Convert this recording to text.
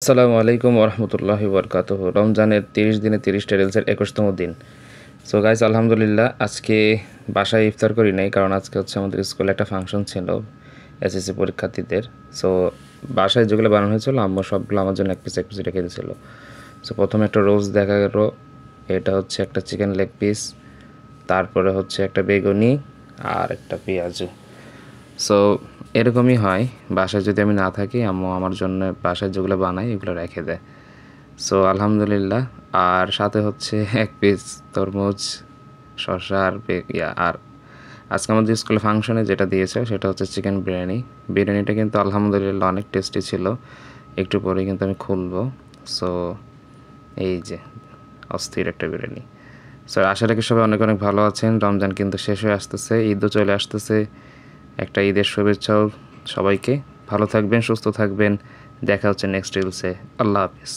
আসসালামু আলাইকুম ওরহমতুল্লাহি ওবরকাতুহু। রমজানের 30 দিনে 30টা রিলসের 21তম দিন। সো গাইস, আলহামদুলিল্লাহ আজকে বাসায় ইফতার করি নাই, কারণ আজকে হচ্ছে আমাদের স্কুলে একটা ফাংশন ছিল এসএসসি পরীক্ষার্থীদের। সো বাসায় যেগুলো বানানো হয়েছিল আম্মু সবগুলো আমার জন্য এক পিস রেখে দিয়েছিল। সো প্রথমে একটা রোস্ট দেখা গেল, এটা হচ্ছে একটা চিকেন লেগ পিস, তারপরে হচ্ছে একটা বেগুনি আর একটা পেঁয়াজু। সো এরকমই হয়, বাসায় যদি আমি না থাকি আম্মু আমার জন্য বাসায় যেগুলো বানায় এগুলো রেখে দেয়। সো আলহামদুলিল্লাহ। আর সাথে হচ্ছে এক পিস তরমুজ, শসা আর আর আজকে আমাদের স্কুলে ফাংশনে যেটা দিয়েছে সেটা হচ্ছে চিকেন বিরিয়ানি। বিরিয়ানিটা কিন্তু আলহামদুলিল্লাহ অনেক টেস্টি ছিল। একটু পরে কিন্তু আমি খুলবো। সো এই যে অস্থির একটা বিরিয়ানি। সো আশা রাখি সবাই অনেক অনেক ভালো আছেন। রমজান কিন্তু শেষ হয়ে আসতেছে, ঈদও চলে আসতেছে। একটা ঈদের শুভেচ্ছাও সবাইকে। ভালো থাকবেন, সুস্থ থাকবেন। দেখা হচ্ছে নেক্সট রিলসে। আল্লাহ হাফিজ।